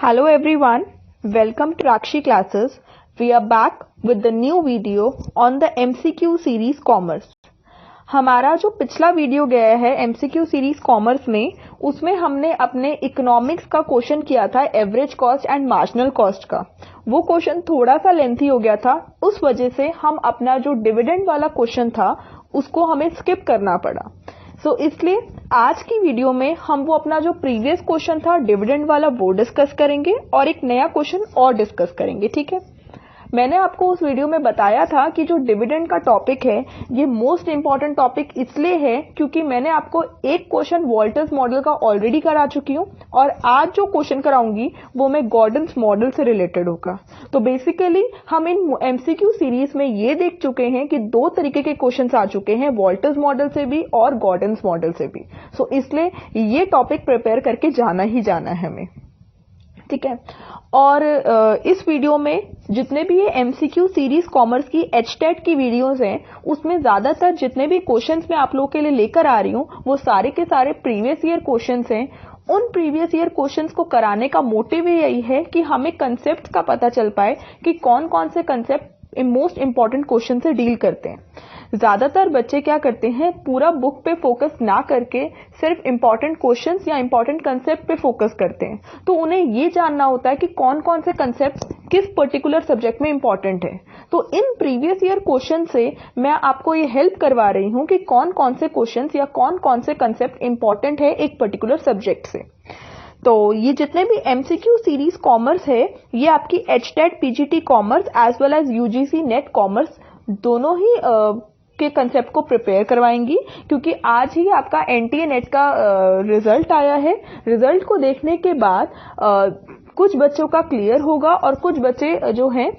Hello everyone, welcome to Rakshi classes. We are back with the new video on the MCQ series Commerce. हमारा जो पिछला video गया है MCQ series commerce में, उसमें हमने अपने इकोनॉमिक्स का क्वेश्चन किया था average cost and marginal cost का। वो क्वेश्चन थोड़ा सा लेंथी हो गया था, उस वजह से हम अपना जो डिविडेंड वाला क्वेश्चन था उसको हमें स्किप करना पड़ा। इसलिए आज की वीडियो में हम वो अपना जो प्रीवियस क्वेश्चन था डिविडेंड वाला वो डिस्कस करेंगे और एक नया क्वेश्चन और डिस्कस करेंगे। ठीक है, मैंने आपको उस वीडियो में बताया था कि जो डिविडेंड का टॉपिक है ये मोस्ट इंपॉर्टेंट टॉपिक इसलिए है क्योंकि मैंने आपको एक क्वेश्चन वॉल्टर्स मॉडल का ऑलरेडी करा चुकी हूँ और आज जो क्वेश्चन कराऊंगी वो मैं गॉर्डन्स मॉडल से रिलेटेड होगा। तो बेसिकली हम इन एमसीक्यू सीरीज में ये देख चुके हैं कि दो तरीके के क्वेश्चन आ चुके हैं, वॉल्टर्स मॉडल से भी और गॉर्डन्स मॉडल से भी। इसलिए ये टॉपिक प्रिपेयर करके जाना ही जाना है हमें। ठीक है, और इस वीडियो में जितने भी ये एमसीक्यू सीरीज कॉमर्स की एचटेट की वीडियोस हैं उसमें ज्यादातर जितने भी क्वेश्चंस मैं आप लोगों के लिए लेकर आ रही हूँ वो सारे के सारे प्रीवियस ईयर क्वेश्चंस हैं। उन प्रीवियस ईयर क्वेश्चंस को कराने का मोटिव यही है कि हमें कंसेप्ट का पता चल पाए कि कौन कौन से कंसेप्ट मोस्ट इंपॉर्टेंट क्वेश्चन से डील करते हैं। ज्यादातर बच्चे क्या करते हैं, पूरा बुक पे फोकस ना करके सिर्फ इंपॉर्टेंट क्वेश्चंस या इंपॉर्टेंट कंसेप्ट पे फोकस करते हैं। तो उन्हें ये जानना होता है कि कौन कौन से कंसेप्ट किस पर्टिकुलर सब्जेक्ट में इंपॉर्टेंट है। तो इन प्रीवियस ईयर क्वेश्चन से मैं आपको ये हेल्प करवा रही हूं कि कौन कौन से क्वेश्चंस या कौन कौन से कंसेप्ट इंपॉर्टेंट है एक पर्टिकुलर सब्जेक्ट से। तो ये जितने भी एमसीक्यू सीरीज कॉमर्स है ये आपकी HTET PGT commerce as well as UGC NET commerce दोनों ही के कंसेप्ट को प्रिपेयर करवाएंगी, क्योंकि आज ही आपका एनटीए नेट का रिजल्ट आया है। रिजल्ट को देखने के बाद कुछ बच्चों का क्लियर होगा और कुछ बच्चे जो हैं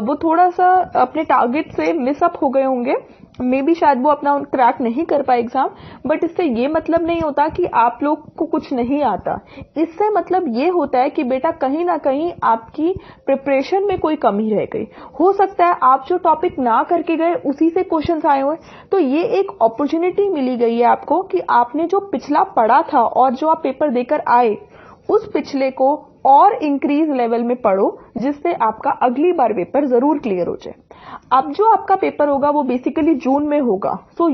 वो थोड़ा सा अपने टारगेट से मिस अप हो गए होंगे, मे बी शायद वो अपना क्रैक नहीं कर पाए एग्जाम। बट इससे ये मतलब नहीं होता कि आप लोग को कुछ नहीं आता। इससे मतलब ये होता है कि बेटा कहीं ना कहीं आपकी प्रिपरेशन में कोई कमी रह गई। हो सकता है आप जो टॉपिक ना करके गए उसी से क्वेश्चंस आए हुए, तो ये एक अपॉर्चुनिटी मिली गई है आपको कि आपने जो पिछला पढ़ा था और जो आप पेपर देकर आए उस पिछले को और इंक्रीज लेवल में पढ़ो, जिससे आपका अगली बार पेपर जरूर क्लियर हो जाए। अब जो आपका पेपर होगा वो बेसिकली जून में होगा। So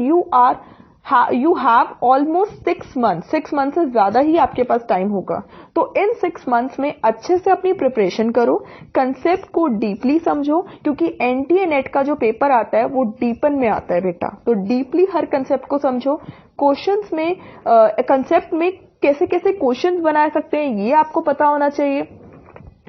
you have almost 6 months, 6 month से ज्यादा ही आपके पास टाइम होगा। तो इन 6 मंथ्स में अच्छे से अपनी प्रिपरेशन करो, कंसेप्ट को डीपली समझो, क्योंकि एनटीए नेट का जो पेपर आता है वो डीपन में आता है बेटा। तो डीपली हर कंसेप्ट को समझो। क्वेश्चंस में कंसेप्ट में कैसे कैसे क्वेश्चंस बना सकते हैं ये आपको पता होना चाहिए।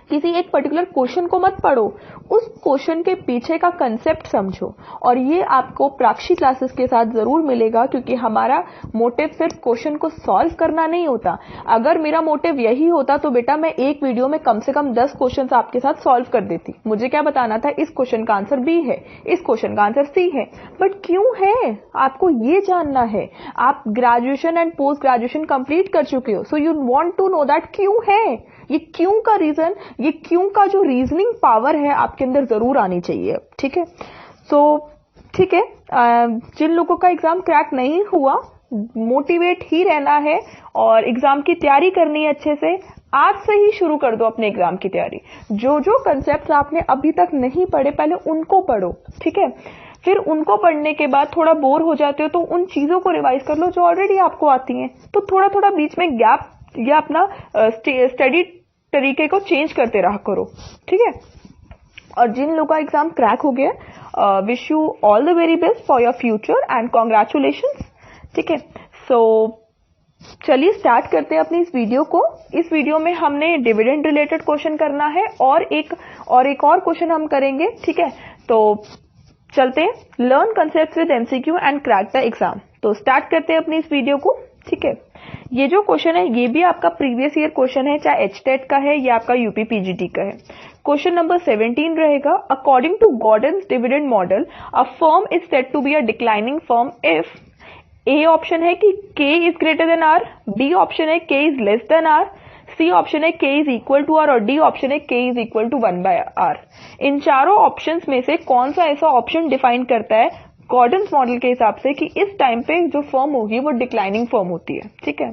किसी एक पर्टिकुलर क्वेश्चन को मत पढ़ो, उस क्वेश्चन के पीछे का कंसेप्ट समझो। और ये आपको प्राक्षी क्लासेस के साथ जरूर मिलेगा, क्योंकि हमारा मोटिव सिर्फ क्वेश्चन को सॉल्व करना नहीं होता। अगर मेरा मोटिव यही होता तो बेटा मैं एक वीडियो में कम से कम 10 क्वेश्चन आपके साथ सॉल्व कर देती। मुझे क्या बताना था, इस क्वेश्चन का आंसर बी है, इस क्वेश्चन का आंसर सी है। बट क्यों है आपको ये जानना है। आप graduation and post graduation complete कर चुके हो, so you want to know that क्यों है। ये क्यों का रीजन, ये क्यों का जो रीजनिंग पावर है आपके अंदर जरूर आनी चाहिए। ठीक है, ठीक है, जिन लोगों का एग्जाम क्रैक नहीं हुआ मोटिवेट ही रहना है और एग्जाम की तैयारी करनी है अच्छे से। आज से ही शुरू कर दो अपने एग्जाम की तैयारी। जो जो कंसेप्ट आपने अभी तक नहीं पढ़े पहले उनको पढ़ो। ठीक है, फिर उनको पढ़ने के बाद थोड़ा बोर हो जाते हो तो उन चीजों को रिवाइज कर लो जो ऑलरेडी आपको आती हैं। तो थोड़ा थोड़ा बीच में गैप या अपना स्टडी तरीके को चेंज करते रहा करो। ठीक है, और जिन लोगों का एग्जाम क्रैक हो गया, wish you all the very best for your future and congratulations. ठीक है, चलिए स्टार्ट करते हैं अपनी इस वीडियो को। इस वीडियो में हमने डिविडेंड रिलेटेड क्वेश्चन करना है और एक और क्वेश्चन हम करेंगे। ठीक है, तो चलते हैं, learn concepts with MCQ and crack the exam. तो स्टार्ट करते हैं अपनी इस वीडियो को। ठीक है, ये जो क्वेश्चन है ये भी आपका प्रीवियस ईयर क्वेश्चन है, चाहे एचटेट का है या आपका यूपी पीजीटी का है। क्वेश्चन नंबर 17 रहेगा, according to Gordon's dividend model a firm is said to be a declining firm if A option है कि K is greater than R, B option है K is less than R, C option है K is equal to R और D option है K is equal to 1/r। इन चारों options में से कौन सा ऐसा ऑप्शन डिफाइन करता है गॉर्डन्स मॉडल के हिसाब से कि इस टाइम पे जो फर्म होगी वो डिक्लाइनिंग फर्म होती है। ठीक है,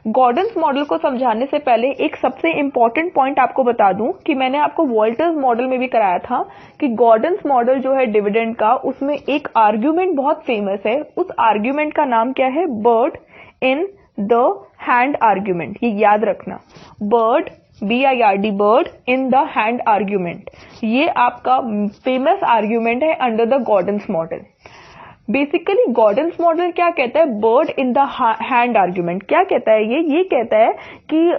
गॉर्डन्स मॉडल को समझाने से पहले एक सबसे इंपॉर्टेंट पॉइंट आपको बता दूं कि मैंने आपको वॉल्टर्स मॉडल में भी कराया था कि गॉर्डन्स मॉडल जो है डिविडेंड का, उसमें एक आर्ग्यूमेंट बहुत फेमस है। उस आर्ग्यूमेंट का नाम क्या है? Bird in the hand argument. ये याद रखना, bird BIRD, bird in the hand argument. ये आपका फेमस आर्ग्यूमेंट है under the Gordon's model. Basically Gordon's model क्या कहता है? Bird in the hand argument क्या कहता है? ये कहता है कि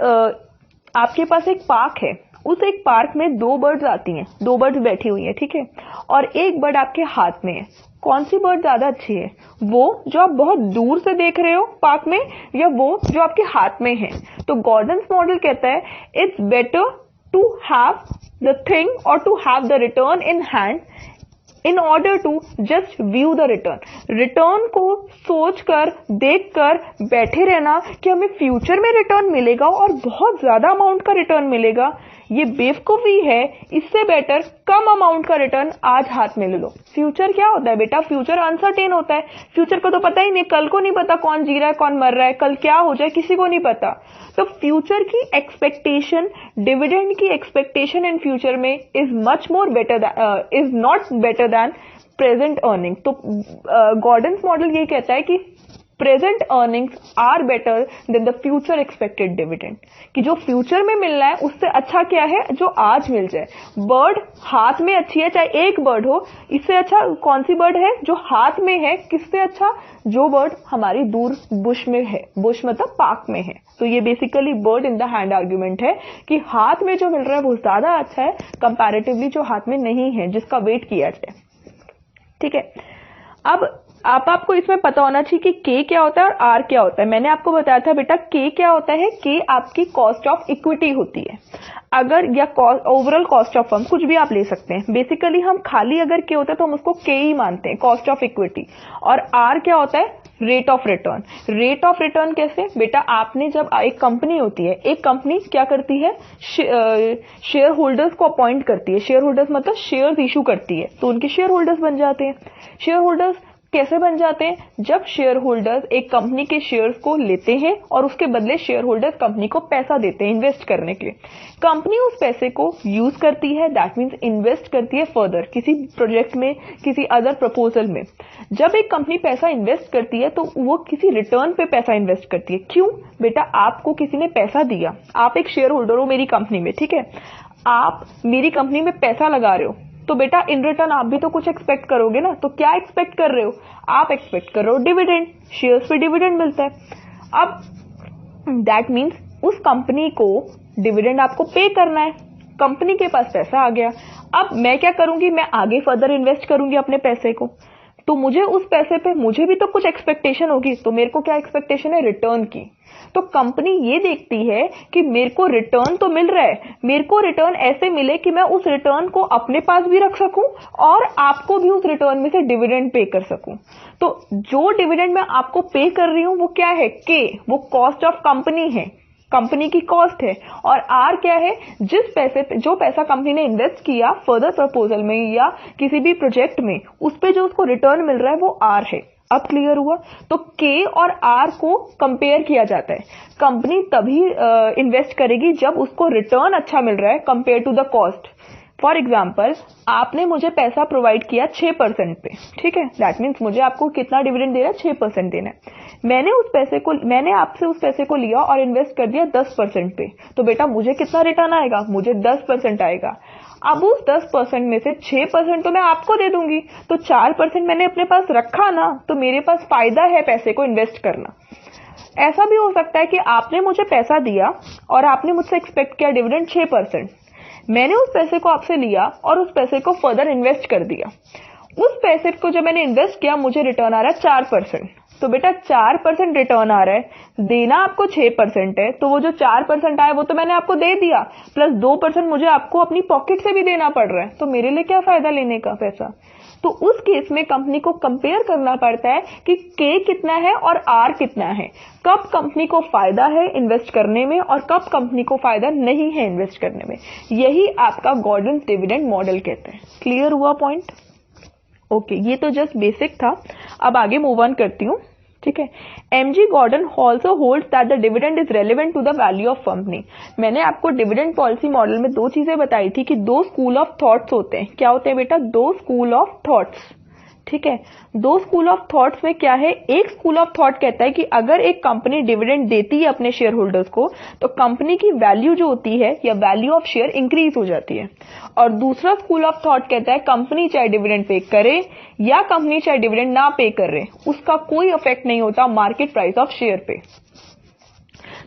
आपके पास एक पार्क है, उस एक पार्क में दो बर्ड्स आती हैं, दो बर्ड्स बैठी हुई हैं, ठीक है, और एक बर्ड आपके हाथ में है। कौन सी बर्ड ज्यादा अच्छी है? वो जो आप बहुत दूर से देख रहे हो पार्क में, या वो जो आपके हाथ में है? तो गॉर्डन्स मॉडल कहता है it's better to have the thing और to have the return in hand in order to just view the return। Return को सोचकर, देखकर बैठे रहना कि हमें फ्यूचर में रिटर्न मिलेगा और बहुत ज्यादा अमाउंट का रिटर्न मिलेगा, ये बेवकूफी है। इससे बेटर कम अमाउंट का रिटर्न आज हाथ में ले लो। फ्यूचर क्या होता है बेटा? फ्यूचर अनसर्टेन होता है। फ्यूचर को तो पता ही नहीं, कल को नहीं पता कौन जी रहा है कौन मर रहा है, कल क्या हो जाए किसी को नहीं पता। तो फ्यूचर की एक्सपेक्टेशन, डिविडेंड की एक्सपेक्टेशन इन फ्यूचर में is much more better, is not better than present earning. तो गॉर्डन्स मॉडल ये कहता है कि present earnings are better than the future expected dividend, कि जो फ्यूचर में मिलना है उससे अच्छा क्या है जो आज मिल जाए। बर्ड हाथ में अच्छी है, चाहे एक बर्ड हो, इससे अच्छा कौन सी बर्ड है जो हाथ में है? किससे अच्छा? जो बर्ड हमारी दूर बुश में है, बुश मतलब पार्क में है। तो ये basically bird in the hand argument है कि हाथ में जो मिल रहा है वो ज्यादा अच्छा है कंपैरेटिवली जो हाथ में नहीं है, जिसका वेट किया जाए, ठीक है। अब आपको इसमें पता होना चाहिए कि के क्या होता है और आर क्या होता है। मैंने आपको बताया था बेटा के क्या होता है। के आपकी कॉस्ट ऑफ इक्विटी होती है, अगर, या ओवरऑल कॉस्ट ऑफ फर्म, कुछ भी आप ले सकते हैं। बेसिकली हम खाली अगर के होता है तो हम उसको के ही मानते हैं, कॉस्ट ऑफ इक्विटी। और आर क्या होता है? Rate of return. Rate of return कैसे बेटा? आपने जब एक कंपनी होती है, एक कंपनी क्या करती है? शेयर होल्डर्स को अपॉइंट करती है। शेयर होल्डर्स मतलब शेयर्स इशू करती है, तो उनके शेयर होल्डर्स बन जाते हैं। शेयर होल्डर्स कैसे बन जाते हैं? जब शेयर होल्डर्स एक कंपनी के शेयर्स को लेते हैं और उसके बदले शेयर होल्डर्स कंपनी को पैसा देते हैं इन्वेस्ट करने के लिए। कंपनी उस पैसे को यूज करती है, दैट मीन्स इन्वेस्ट करती है फर्दर किसी प्रोजेक्ट में, किसी अदर प्रपोजल में। जब एक कंपनी पैसा इन्वेस्ट करती है तो वो किसी रिटर्न पे पैसा इन्वेस्ट करती है। क्यों बेटा? आपको किसी ने पैसा दिया, आप एक शेयर होल्डर हो मेरी कंपनी में, ठीक है, आप मेरी कंपनी में पैसा लगा रहे हो, तो बेटा इन रिटर्न आप भी तो कुछ एक्सपेक्ट करोगे ना। तो क्या एक्सपेक्ट कर रहे हो? आप एक्सपेक्ट कर रहे हो डिविडेंड, शेयर्स पे डिविडेंड मिलता है। अब दैट मीन्स उस कंपनी को डिविडेंड आपको पे करना है, कंपनी के पास पैसा आ गया। अब मैं क्या करूंगी? मैं आगे फर्दर इन्वेस्ट करूंगी अपने पैसे को, तो मुझे उस पैसे पे मुझे भी तो कुछ एक्सपेक्टेशन होगी। तो मेरे को क्या एक्सपेक्टेशन है? रिटर्न की। तो कंपनी ये देखती है कि मेरे को रिटर्न तो मिल रहा है, मेरे को रिटर्न ऐसे मिले कि मैं उस रिटर्न को अपने पास भी रख सकूं और आपको भी उस रिटर्न में से डिविडेंड पे कर सकूं। तो जो डिविडेंड मैं आपको पे कर रही हूं वो क्या है? के, वो कॉस्ट ऑफ कंपनी है, कंपनी की कॉस्ट है। और आर क्या है? जिस पैसे पे, जो पैसा कंपनी ने इन्वेस्ट किया फर्दर प्रपोजल में या किसी भी प्रोजेक्ट में, उस पे जो उसको रिटर्न मिल रहा है वो आर है। अब क्लियर हुआ? तो के और आर को कंपेयर किया जाता है। कंपनी तभी इन्वेस्ट करेगी जब उसको रिटर्न अच्छा मिल रहा है compare to the cost. For example, आपने मुझे पैसा प्रोवाइड किया 6% पे, ठीक है, दैट मीन्स मुझे आपको कितना डिविडेंड देना है? 6% देना है। मैंने आपसे उस पैसे को लिया और इन्वेस्ट कर दिया 10% पे, तो बेटा मुझे कितना रिटर्न आएगा? मुझे 10% आएगा। अब उस 10% में से 6% तो मैं आपको दे दूंगी, तो 4% मैंने अपने पास रखा ना, तो मेरे पास फायदा है पैसे को इन्वेस्ट करना। ऐसा भी हो सकता है कि आपने मुझे पैसा दिया और आपने मुझसे एक्सपेक्ट किया डिविडेंड 6%, मैंने उस पैसे को आपसे लिया और उस पैसे को फर्दर इन्वेस्ट कर दिया। उस पैसे को जब मैंने इन्वेस्ट किया मुझे रिटर्न आ रहा है 4%, तो बेटा 4% रिटर्न आ रहा है, देना आपको 6% है, तो वो जो 4% आया वो तो मैंने आपको दे दिया, प्लस 2% मुझे आपको अपनी पॉकेट से भी देना पड़ रहा है, तो मेरे लिए क्या फायदा लेने का पैसा? तो उस केस में कंपनी को कंपेयर करना पड़ता है कि के कितना है और आर कितना है, कब कंपनी को फायदा है इन्वेस्ट करने में और कब कंपनी को फायदा नहीं है इन्वेस्ट करने में। यही आपका गॉर्डन्स डिविडेंड मॉडल कहते हैं। क्लियर हुआ पॉइंट? ओके, ये तो जस्ट बेसिक था। अब आगे मूव ऑन करती हूँ। ठीक है। MG Gordon also holds that the dividend is relevant to the value of company. मैंने आपको डिविडेंड पॉलिसी मॉडल में दो चीजें बताई थी कि दो स्कूल ऑफ थॉट्स होते हैं। क्या होते हैं बेटा? दो स्कूल ऑफ थॉट्स। ठीक है, दो स्कूल ऑफ थॉट्स में क्या है, एक स्कूल ऑफ थॉट कहता है कि अगर एक कंपनी डिविडेंड देती है अपने शेयर होल्डर्स को तो कंपनी की वैल्यू जो होती है या वैल्यू ऑफ शेयर इंक्रीज हो जाती है। और दूसरा स्कूल ऑफ थॉट कहता है कंपनी चाहे डिविडेंड पे करे या कंपनी चाहे डिविडेंड ना पे करे, उसका कोई इफेक्ट नहीं होता मार्केट प्राइस ऑफ शेयर पे।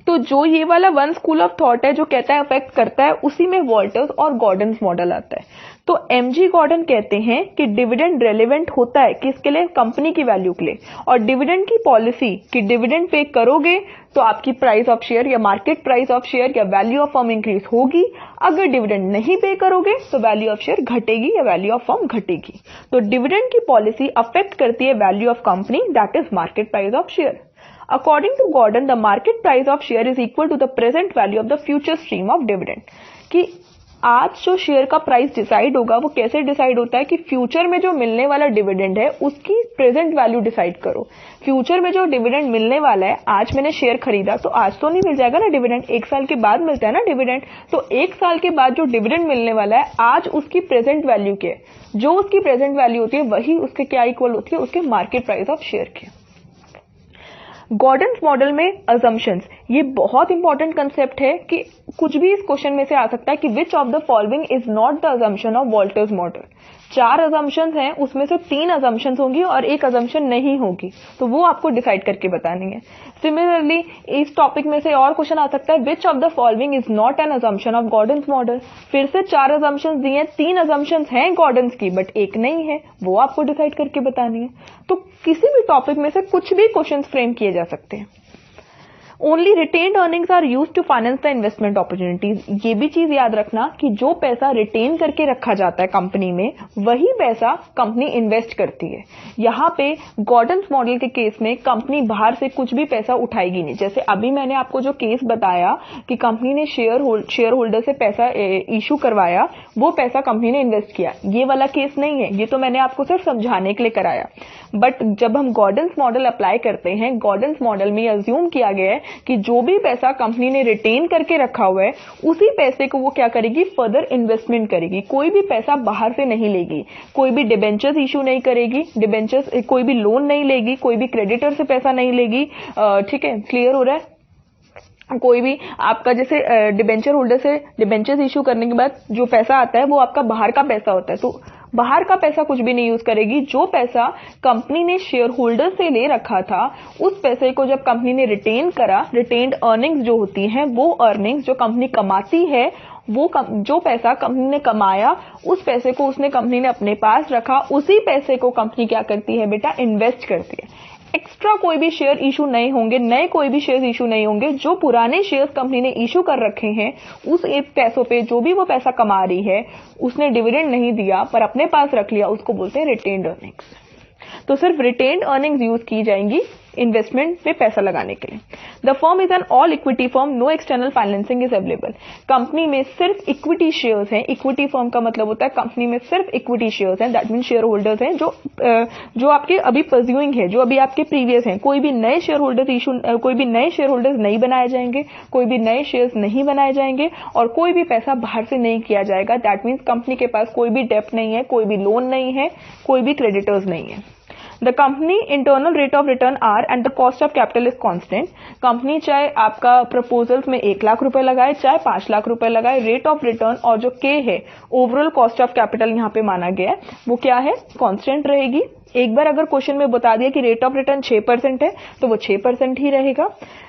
तो जो ये वाला वन स्कूल ऑफ थॉट है जो कहता है अफेक्ट करता है, उसी में वॉल्टर्स और गॉर्डन्स मॉडल आता है। तो एमजी गॉर्डन कहते हैं कि डिविडेंड रेलेवेंट होता है किसके लिए? कंपनी की वैल्यू के लिए। और डिविडेंड की पॉलिसी कि डिविडेंड पे करोगे तो आपकी प्राइस ऑफ शेयर या मार्केट प्राइस ऑफ शेयर या वैल्यू ऑफ फर्म इंक्रीज होगी, अगर डिविडेंड नहीं पे करोगे तो वैल्यू ऑफ शेयर घटेगी या वैल्यू ऑफ फर्म घटेगी। तो डिविडेंड की पॉलिसी अफेक्ट करती है value of company, that is market price of share. According to Gordon, the market price of share is equal to the present value of the future stream of dividend. कि आज जो share का price decide होगा वो कैसे decide होता है कि फ्यूचर में जो मिलने वाला डिविडेंड है उसकी प्रेजेंट वैल्यू डिसाइड करो। फ्यूचर में जो डिविडेंड मिलने वाला है, आज मैंने शेयर खरीदा तो आज तो नहीं मिल जाएगा ना डिविडेंड, एक साल के बाद मिलता है ना डिविडेंड। तो एक साल के बाद जो डिविडेंड मिलने वाला है आज उसकी प्रेजेंट वैल्यू क्या है, जो उसकी प्रेजेंट वैल्यू होती है वही उसके क्या इक्वल होती है, उसके मार्केट प्राइस ऑफ शेयर के। गॉर्डन्स मॉडल में अजम्पशंस, ये बहुत इंपॉर्टेंट कंसेप्ट है कि कुछ भी इस क्वेश्चन में से आ सकता है कि which of the following is not the assumption of Walter's model. 4 assumptions हैं, उसमें से 3 अजम्पशंस होंगी और एक अजम्पशन नहीं होगी, तो वो आपको डिसाइड करके बतानी है। सिमिलरली इस टॉपिक में से और क्वेश्चन आ सकता है विच of the following is not an assumption of Gordon's model. फिर से 4 अजम्पशंस दिए हैं, 3 अजम्पशंस हैं गॉर्डन्स की बट एक नहीं है, वो आपको डिसाइड करके बतानी है। तो किसी भी टॉपिक में से कुछ भी क्वेश्चन फ्रेम किए जा सकते हैं। Only retained earnings are use to finance the investment opportunities. ये भी चीज याद रखना कि जो पैसा रिटेन करके रखा जाता है कंपनी में वही पैसा कंपनी इन्वेस्ट करती है। यहाँ पे गॉर्डन्स मॉडल के केस में कंपनी बाहर से कुछ भी पैसा उठाएगी नहीं। जैसे अभी मैंने आपको जो केस बताया कि कंपनी ने शेयर होल्डर से पैसा इशू करवाया, वो पैसा कंपनी ने इन्वेस्ट किया, ये वाला केस नहीं है, ये तो मैंने आपको सिर्फ समझाने के लिए कराया। बट जब हम गॉर्डन्स मॉडल अप्लाई करते हैं, गॉर्डन्स मॉडल में अज्यूम किया गया है कि जो भी पैसा कंपनी ने रिटेन करके रखा हुआ है उसी पैसे को वो क्या करेगी, फर्दर इन्वेस्टमेंट करेगी। कोई भी पैसा बाहर से नहीं लेगी, कोई भी डिबेंचर्स इशू नहीं करेगी, डिबेंचर्स कोई भी लोन नहीं लेगी, कोई भी क्रेडिटर से पैसा नहीं लेगी। ठीक है, क्लियर हो रहा है? कोई भी आपका जैसे डिबेंचर होल्डर से डिबेंचर्स इशू करने के बाद जो पैसा आता है वो आपका बाहर का पैसा होता है, तो बाहर का पैसा कुछ भी नहीं यूज करेगी। जो पैसा कंपनी ने शेयर होल्डर से ले रखा था उस पैसे को जब कंपनी ने रिटेन करा, रिटेन्ड अर्निंग्स जो होती हैं वो अर्निंग्स जो कंपनी कमाती है, वो जो पैसा कंपनी ने कमाया उस पैसे को उसने कंपनी ने अपने पास रखा, उसी पैसे को कंपनी क्या करती है बेटा, इन्वेस्ट करती है। एक्स्ट्रा कोई भी शेयर इशू नहीं होंगे, नए कोई भी शेयर इशू नहीं होंगे। जो पुराने शेयर्स कंपनी ने इशू कर रखे हैं उस एक पैसों पे जो भी वो पैसा कमा रही है, उसने डिविडेंड नहीं दिया पर अपने पास रख लिया, उसको बोलते हैं रिटेन्ड अर्निंग्स। तो सिर्फ रिटेन्ड अर्निंग्स यूज की जाएंगी इन्वेस्टमेंट में पैसा लगाने के लिए। The firm is an all equity firm, no external financing is available. Company में सिर्फ इक्विटी शेयर्स हैं। इक्विटी फर्म का मतलब होता है कंपनी में सिर्फ इक्विटी शेयर्स हैं, दैट मीन शेयर होल्डर्स हैं जो आपके अभी परस्यूइंग है, जो अभी आपके प्रीवियस हैं। कोई भी नए शेयर होल्डर्स नहीं बनाए जाएंगे, कोई भी नए शेयर्स नहीं बनाए जाएंगे और कोई भी पैसा बाहर से नहीं किया जाएगा। दैट मीन्स कंपनी के पास कोई भी डेप्ट नहीं है, कोई भी लोन नहीं है, कोई भी क्रेडिटर्स नहीं है। The company internal rate of return R and the cost of capital is constant. Company चाहे आपका प्रपोजल्स में 1 लाख रुपए लगाए चाहे 5 लाख रुपए लगाए, रेट ऑफ रिटर्न और जो K है ओवरऑल कॉस्ट ऑफ कैपिटल यहाँ पे माना गया है, वो क्या है, कांस्टेंट रहेगी। एक बार अगर क्वेश्चन में बता दिया कि रेट ऑफ रिटर्न 6% है तो वो 6% ही रहेगा।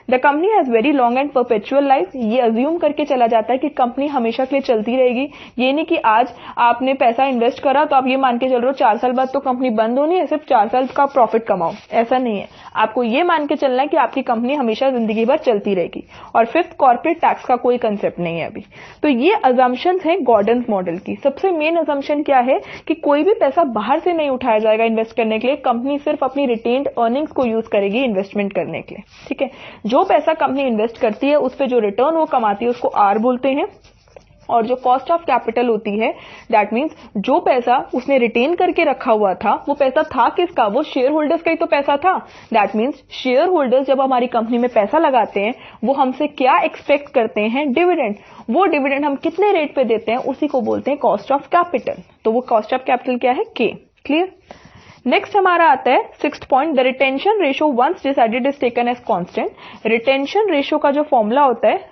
The company has very long and perpetual life, ये अज्यूम करके चला जाता है कि कंपनी हमेशा के लिए चलती रहेगी। ये नहीं कि आज आपने पैसा इन्वेस्ट करा तो आप ये मान के चल रहे हो 4 साल बाद तो कंपनी बंद होनी है, सिर्फ 4 साल का प्रॉफिट कमाओ, ऐसा नहीं है। आपको ये मान के चलना है कि आपकी कंपनी हमेशा जिंदगी भर चलती रहेगी। और 5th कॉर्पोरेट टैक्स का कोई कंसेप्ट नहीं है अभी। तो ये अजम्पशंस हैं गॉर्डन्स मॉडल की। सबसे मेन अजम्पशन क्या है कि कोई भी पैसा बाहर से नहीं उठाया जाएगा इन्वेस्ट करने के लिए, कंपनी सिर्फ अपनी रिटेन्ड अर्निंग्स को यूज करेगी इन्वेस्टमेंट करने के लिए। ठीक है, जो पैसा कंपनी इन्वेस्ट करती है उस पे जो रिटर्न वो कमाती है उसको आर बोलते हैं। और जो कॉस्ट ऑफ कैपिटल होती है दैट मीन्स जो पैसा उसने रिटेन करके रखा हुआ था वो पैसा था किसका, वो शेयर होल्डर्स का ही तो पैसा था। दैट मीन्स शेयर होल्डर्स जब हमारी कंपनी में पैसा लगाते हैं वो हमसे क्या एक्सपेक्ट करते हैं, डिविडेंड। वो डिविडेंड हम कितने रेट पे देते हैं उसी को बोलते हैं कॉस्ट ऑफ कैपिटल। तो वो कॉस्ट ऑफ कैपिटल क्या है, के। क्लियर। नेक्स्ट हमारा आता है 6th point, the retention ratio once decided is taken as constant. Retention ratio का जो फॉर्मूला होता है,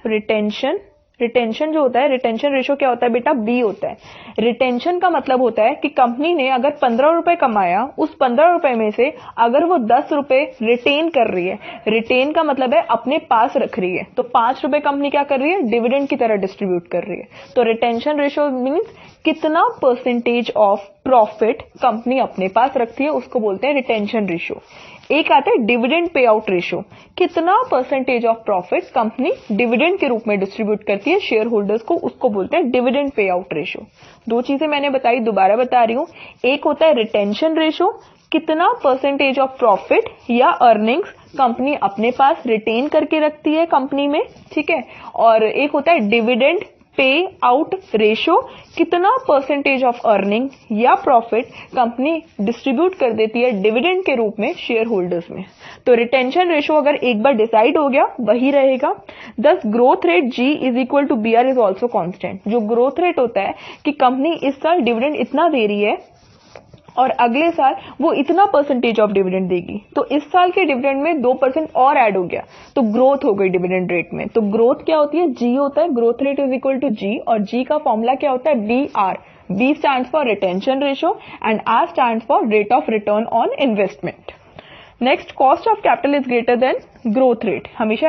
रिटेंशन जो होता है, रिटेंशन रेशियो क्या होता है बेटा, बी होता है। रिटेंशन का मतलब होता है कि कंपनी ने अगर 15 रुपए कमाया, उस 15 रुपए में से अगर वो 10 रुपए रिटेन कर रही है, रिटेन का मतलब है अपने पास रख रही है, तो 5 रुपए कंपनी क्या कर रही है, डिविडेंड की तरह डिस्ट्रीब्यूट कर रही है। तो रिटेंशन रेशियो मीन्स कितना परसेंटेज ऑफ प्रॉफिट कंपनी अपने पास रखती है, उसको बोलते हैं रिटेंशन रेशियो। एक आता है डिविडेंड पे आउट रेशियो, कितना percentage of profit company dividend के रूप में डिस्ट्रीब्यूट करती है शेयर होल्डर्स को, उसको बोलते हैं डिविडेंड पे आउट रेशियो। दो चीजें मैंने बताई, दोबारा बता रही हूं। एक होता है रिटेंशन रेशियो, कितना परसेंटेज ऑफ प्रॉफिट या अर्निंग्स कंपनी अपने पास रिटेन करके रखती है कंपनी में, ठीक है। और एक होता है डिविडेंड पे आउट रेशियो, कितना परसेंटेज ऑफ अर्निंग या प्रॉफिट कंपनी डिस्ट्रीब्यूट कर देती है डिविडेंड के रूप में शेयर होल्डर्स में। तो रिटेंशन रेशियो अगर एक बार डिसाइड हो गया वही रहेगा। Thus growth rate G is equal to B R is also constant. जो ग्रोथ रेट होता है कि कंपनी इस साल डिविडेंड इतना दे रही है और अगले साल वो इतना परसेंटेज ऑफ डिविडेंड देगी, तो इस साल के डिविडेंड में 2% और ऐड हो गया तो ग्रोथ हो गई डिविडेंड रेट में। तो ग्रोथ क्या होती है, जी होता है, growth rate is equal to G, और जी का फॉर्मूला क्या होता है, B R. B stands for retention ratio and R stands for rate of return on investment. Next, cost of capital is greater than growth rate. हमेशा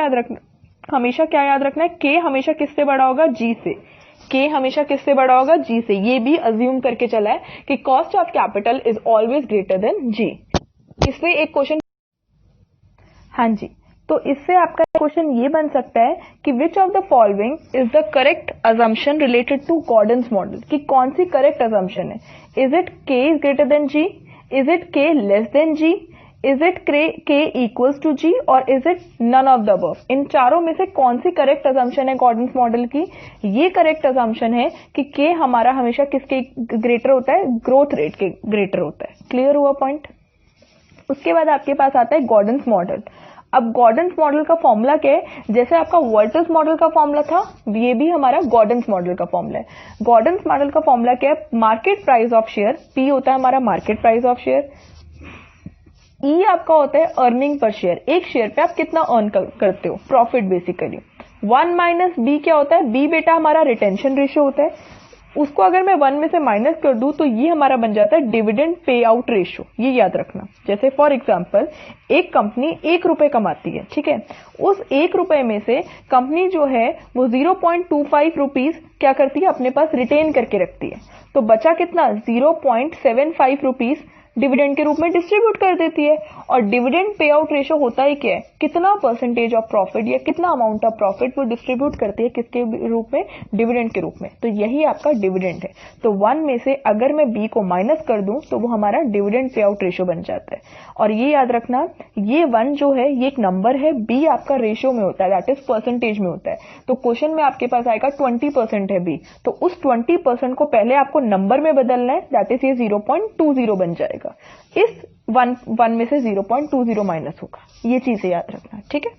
क्या याद रखना है, के हमेशा किससे बड़ा होगा, जी से। के हमेशा किससे बड़ा होगा, जी से। ये भी अज्यूम करके चला है कि cost of capital is always greater than G. इससे एक क्वेश्चन, हाँ जी, तो इससे आपका क्वेश्चन ये बन सकता है कि which of the following is the correct assumption related to Gordon's model, कि कौन सी करेक्ट अजम्पशन है। Is it K is greater than G, is it K less than G, is it K equals to G, और is it none of the above. इन चारों में से कौन सी करेक्ट अजम्पशन है गॉर्डन्स मॉडल की। ये करेक्ट अजम्पशन है कि के हमारा हमेशा किसके ग्रेटर होता है, ग्रोथ रेट के ग्रेटर होता है। क्लियर हुआ पॉइंट। उसके बाद आपके पास आता है गॉर्डन्स मॉडल। अब गॉर्डन्स मॉडल का फॉर्मूला क्या है, जैसे आपका वॉल्टर्स मॉडल का फॉर्मूला था, ये भी हमारा गॉर्डन्स मॉडल का फॉर्मूला है। गॉर्डन्स मॉडल का फॉर्मूला क्या है, market price of share, P होता है हमारा मार्केट प्राइस ऑफ शेयर, ई आपका होता है अर्निंग पर शेयर, एक शेयर पे आप कितना अर्न करते हो, प्रॉफिट बेसिकली। 1 माइनस बी क्या होता है, बी बेटा हमारा रिटेंशन रेशियो होता है, उसको अगर मैं 1 में से माइनस कर दूं तो ये हमारा बन जाता है डिविडेंड पे आउट रेशियो। ये याद रखना। जैसे फॉर एग्जांपल एक कंपनी 1 रुपए कमाती है, ठीक है, उस 1 रुपए में से कंपनी जो है वो 0.25 रुपीज क्या करती है, अपने पास रिटेन करके रखती है, तो बचा कितना, 0.75 रुपीज डिविडेंड के रूप में डिस्ट्रीब्यूट कर देती है। और डिविडेंड पे आउट रेशियो होता ही क्या है, कितना परसेंटेज ऑफ प्रॉफिट या कितना अमाउंट ऑफ प्रॉफिट वो डिस्ट्रीब्यूट करती है, किसके रूप में, डिविडेंड के रूप में। तो यही आपका डिविडेंड है। तो 1 में से अगर मैं बी को माइनस कर दूं तो वो हमारा डिविडेंड पे आउट रेशियो बन जाता है। और ये याद रखना, ये 1 जो है ये एक नंबर है, बी आपका रेशियो में होता है, दैट इज परसेंटेज में होता है। तो क्वेश्चन में आपके पास आएगा 20% है बी, तो उस 20% को पहले आपको नंबर में बदलना है, दैट इज ये 0.20 बन जाएगा। इस 1 में से 0.20 माइनस होगा, ये चीजें याद रखना, ठीक है।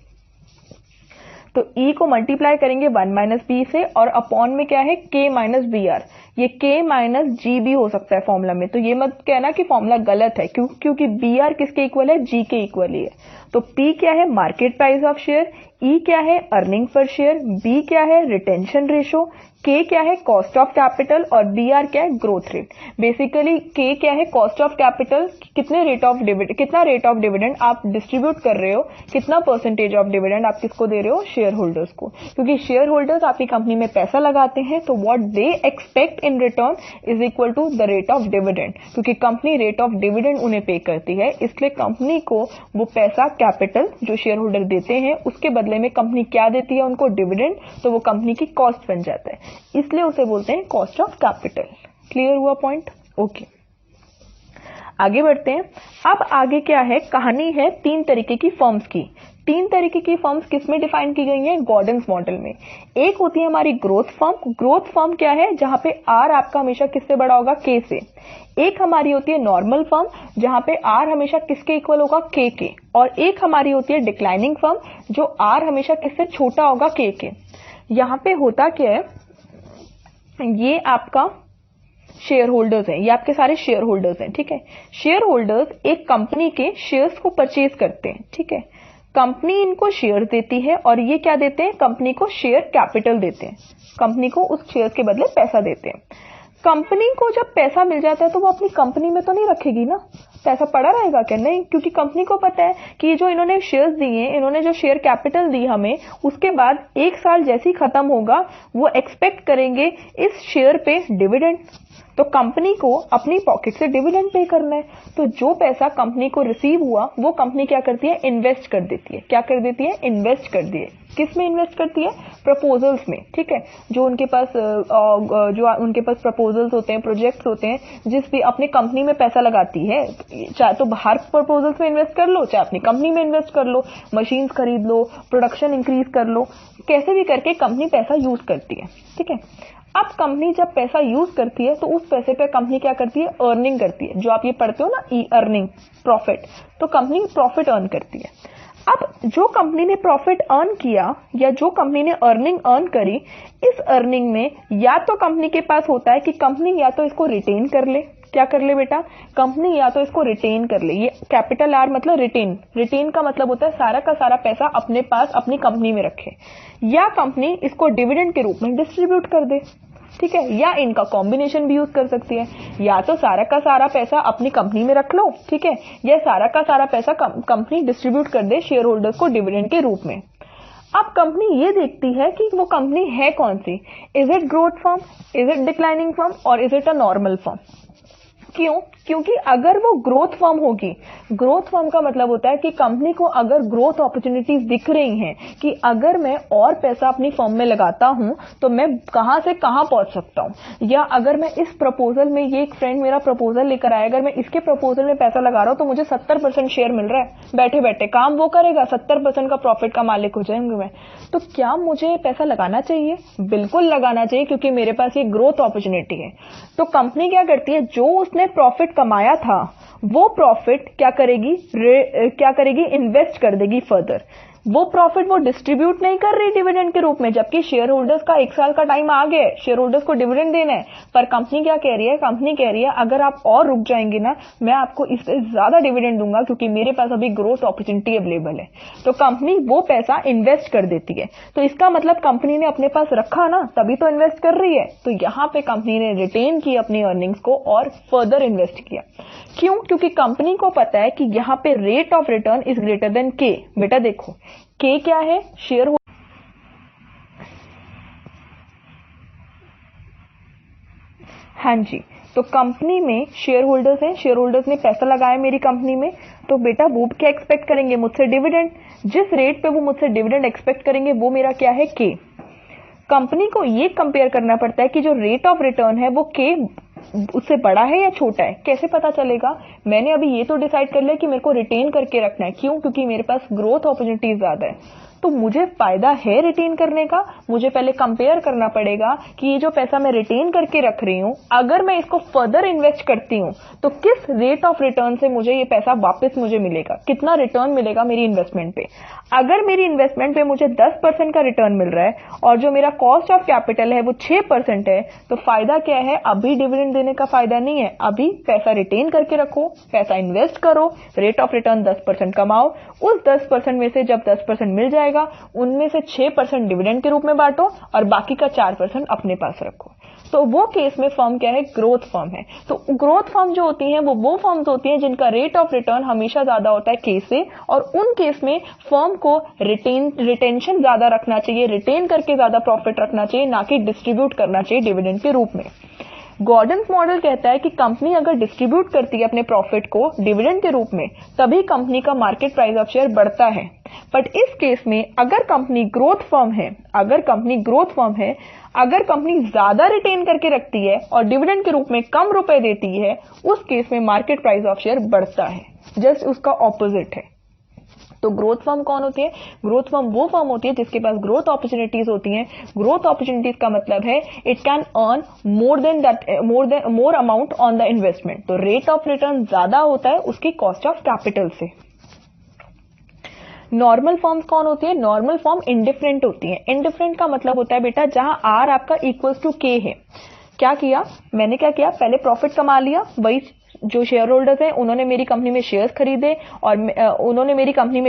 तो E को मल्टीप्लाई करेंगे 1 माइनस बी से, और अपॉन में क्या है, K माइनस बी आर। ये K माइनस जी भी हो सकता है फॉर्मूला में, तो ये मत कहना कि फॉर्मूला गलत है, क्योंकि बी आर किसके इक्वल है, G के इक्वल ही है। तो P क्या है, market price of share, E क्या है, अर्निंग पर शेयर, B क्या है, रिटेंशन रेशियो, K क्या है, कॉस्ट ऑफ कैपिटल, और BR क्या है, ग्रोथ रेट। बेसिकली K क्या है, कॉस्ट ऑफ कैपिटल, कितना रेट ऑफ डिविडेंड आप डिस्ट्रीब्यूट कर रहे हो, कितना परसेंटेज ऑफ डिविडेंड आप किसको दे रहे हो, शेयर होल्डर्स को। क्योंकि शेयर होल्डर्स आपकी कंपनी में पैसा लगाते हैं, तो what they expect in return is equal to the rate of dividend, क्योंकि कंपनी रेट ऑफ डिविडेंड उन्हें पे करती है, इसलिए कंपनी को वो पैसा कैपिटल जो शेयर होल्डर देते हैं उसके बदले में कंपनी क्या देती है उनको, डिविडेंड, तो वो कंपनी की कॉस्ट बन जाता है, इसलिए उसे बोलते हैं कॉस्ट ऑफ कैपिटल। क्लियर हुआ पॉइंट, ओके। आगे बढ़ते हैं। अब आगे क्या है, कहानी है 3 तरीके की फर्म्स की। तीन तरीके की फर्म्स किसमें डिफाइन की गई हैं? गॉर्डन्स मॉडल में। एक होती है हमारी ग्रोथ फर्म। ग्रोथ फर्म क्या है? जहां पे आर आपका हमेशा किससे बड़ा होगा? के से। एक हमारी होती है नॉर्मल फर्म, जहां पे आर हमेशा किसके इक्वल होगा? के। और एक हमारी होती है डिक्लाइनिंग फर्म, जो आर हमेशा किससे छोटा होगा? के। यहां पे होता क्या है, ये आपका शेयर होल्डर्स हैं, ये आपके सारे शेयर होल्डर्स हैं, ठीक है। शेयर होल्डर्स एक कंपनी के शेयर्स को परचेज करते हैं, ठीक है। कंपनी इनको शेयर देती है और ये क्या देते हैं? कंपनी को शेयर कैपिटल देते हैं, कंपनी को उस शेयर्स के बदले पैसा देते हैं। कंपनी को जब पैसा मिल जाता है तो वो अपनी कंपनी में तो नहीं रखेगी ना, पैसा पड़ा रहेगा क्या? नहीं, क्योंकि कंपनी को पता है कि जो इन्होंने शेयर्स दिए, इन्होंने जो शेयर कैपिटल दी हमें, उसके बाद एक साल जैसे ही खत्म होगा वो एक्सपेक्ट करेंगे इस शेयर पे डिविडेंड। तो कंपनी को अपनी पॉकेट से डिविडेंड पे करना है, तो जो पैसा कंपनी को रिसीव हुआ वो कंपनी क्या करती है? इन्वेस्ट कर देती है। क्या कर देती है? इन्वेस्ट कर दिए। किस में इन्वेस्ट करती है? प्रपोजल्स में, ठीक है। जो उनके पास प्रपोजल्स होते हैं, प्रोजेक्ट्स होते हैं, जिस भी अपनी कंपनी में पैसा लगाती है, चाहे तो बाहर प्रपोजल्स में इन्वेस्ट कर लो, चाहे अपनी कंपनी में इन्वेस्ट कर लो, मशीन्स खरीद लो, प्रोडक्शन इंक्रीज कर लो, कैसे भी करके कंपनी पैसा यूज करती है, ठीक है। अब कंपनी जब पैसा यूज करती है तो उस पैसे पे कंपनी क्या करती है? अर्निंग करती है। जो आप ये पढ़ते हो ना, ई अर्निंग, प्रॉफिट, तो कंपनी प्रॉफिट अर्न करती है। अब जो कंपनी ने प्रॉफिट अर्न किया या जो कंपनी ने अर्निंग अर्न करी, इस अर्निंग में या तो कंपनी के पास होता है कि कंपनी या तो इसको रिटेन कर ले। क्या कर ले बेटा? कंपनी या तो इसको रिटेन कर ले। ये कैपिटल आर मतलब रिटेन। रिटेन का मतलब होता है सारा का सारा पैसा अपने पास अपनी कंपनी में रखे, या कंपनी इसको डिविडेंड के रूप में डिस्ट्रीब्यूट कर दे, ठीक है। या इनका कॉम्बिनेशन भी यूज कर सकती है, या तो सारा का सारा पैसा अपनी कंपनी में रख लो, ठीक है, या सारा का सारा पैसा कंपनी डिस्ट्रीब्यूट कर दे शेयर होल्डर्स को डिविडेंड के रूप में। अब कंपनी ये देखती है कि वो कंपनी है कौन सी। Is it growth firm, is it declining firm, और is it a normal firm? क्यों? क्योंकि अगर वो ग्रोथ फर्म होगी, ग्रोथ फर्म का मतलब होता है कि कंपनी को अगर ग्रोथ अपॉर्चुनिटीज दिख रही हैं कि अगर मैं और पैसा अपनी फर्म में लगाता हूं तो मैं कहां से कहां पहुंच सकता हूं, या अगर मैं इस प्रपोजल में, ये एक फ्रेंड मेरा प्रपोजल लेकर आया, अगर मैं इसके प्रपोजल में पैसा लगा रहा हूं तो मुझे 70% शेयर मिल रहा है, बैठे बैठे काम वो करेगा, 70% का प्रॉफिट का मालिक हो जाएंगे मैं, तो क्या मुझे पैसा लगाना चाहिए? बिल्कुल लगाना चाहिए, क्योंकि मेरे पास ये ग्रोथ अपॉर्चुनिटी है। तो कंपनी क्या करती है? जो उसने प्रॉफिट कमाया था वो प्रॉफिट क्या करेगी? इन्वेस्ट कर देगी फर्दर। वो प्रॉफिट वो डिस्ट्रीब्यूट नहीं कर रही डिविडेंड के रूप में, जबकि शेयर होल्डर्स का 1 साल का टाइम आ गया है, शेयर होल्डर्स को डिविडेंड देना है, पर कंपनी क्या कह रही है? कंपनी कह रही है अगर आप और रुक जाएंगे ना, मैं आपको इससे ज्यादा डिविडेंड दूंगा, क्योंकि मेरे पास अभी ग्रोथ अपॉर्चुनिटी अवेलेबल है। तो कंपनी वो पैसा इन्वेस्ट कर देती है। तो इसका मतलब कंपनी ने अपने पास रखा ना, तभी तो इन्वेस्ट कर रही है। तो यहां पे कंपनी ने रिटेन की अपनी अर्निंग्स को और फर्दर इन्वेस्ट किया। क्यों? क्योंकि कंपनी को पता है कि यहां पे rate of return is greater then के। बेटा देखो, के क्या है? शेयर। हाँ जी, तो कंपनी में शेयर होल्डर्स हैं, शेयर होल्डर्स ने पैसा लगाया मेरी कंपनी में, तो बेटा वो क्या एक्सपेक्ट करेंगे? मुझसे डिविडेंड। जिस रेट पे वो मुझसे डिविडेंड एक्सपेक्ट करेंगे वो मेरा क्या है? के। कंपनी को ये कंपेयर करना पड़ता है कि जो रेट ऑफ रिटर्न है वो के उससे बड़ा है या छोटा है। कैसे पता चलेगा? मैंने अभी ये तो डिसाइड कर लिया कि मेरे को रिटेन करके रखना है। क्यों? क्योंकि मेरे पास ग्रोथ अपॉर्चुनिटीज ज्यादा है, तो मुझे फायदा है रिटेन करने का। मुझे पहले कंपेयर करना पड़ेगा कि ये जो पैसा मैं रिटेन करके रख रही हूं, अगर मैं इसको फर्दर इन्वेस्ट करती हूं तो किस रेट ऑफ रिटर्न से मुझे ये पैसा वापस मुझे मिलेगा, कितना रिटर्न मिलेगा मेरी इन्वेस्टमेंट पे। अगर मेरी इन्वेस्टमेंट पे मुझे 10% का रिटर्न मिल रहा है और जो मेरा कॉस्ट ऑफ कैपिटल है वो 6% है, तो फायदा क्या है? अभी डिविडेंड देने का फायदा नहीं है, अभी पैसा रिटेन करके रखो, पैसा इन्वेस्ट करो, रेट ऑफ रिटर्न 10% कमाओ, उस 10% में से जब 10% मिल जाएगा उनमें से 6% डिविडेंड के रूप में बांटो और बाकी का 4% अपने पास रखो। तो वो केस में फर्म क्या है? ग्रोथ फर्म है। तो ग्रोथ फर्म जो होती हैं वो फर्म्स होती हैं जिनका रेट ऑफ रिटर्न हमेशा ज्यादा होता है के से, और उन केस में फर्म को रिटेंशन ज्यादा रखना चाहिए, रिटेन करके ज्यादा प्रॉफिट रखना चाहिए, ना कि डिस्ट्रीब्यूट करना चाहिए डिविडेंड के रूप में। गॉर्डन्स मॉडल कहता है कि कंपनी अगर डिस्ट्रीब्यूट करती है अपने प्रॉफिट को डिविडेंड के रूप में, तभी कंपनी का मार्केट प्राइस ऑफ शेयर बढ़ता है। बट इस केस में अगर कंपनी ग्रोथ फर्म है, अगर कंपनी ज्यादा रिटेन करके रखती है और डिविडेंड के रूप में कम रुपए देती है, उस केस में मार्केट प्राइस ऑफ शेयर बढ़ता है। जस्ट उसका ऑपोजिट है। तो ग्रोथ फर्म कौन होती है? ग्रोथ फर्म वो फर्म होती है जिसके पास ग्रोथ अपॉर्चुनिटीज होती हैं। ग्रोथ अपॉर्चुनिटीज का मतलब है it can earn more amount on the investment. तो रेट ऑफ रिटर्न ज्यादा होता है उसकी कॉस्ट ऑफ कैपिटल से। नॉर्मल फॉर्म्स कौन होती है? नॉर्मल फॉर्म इंडिफरेंट होती है। इंडिफरेंट का मतलब होता है बेटा जहां आर आपका इक्वल्स टू के है। क्या किया मैंने? क्या किया? पहले प्रॉफिट कमा लिया, वही जो शेयर होल्डर्स हैं उन्होंने मेरी कंपनी में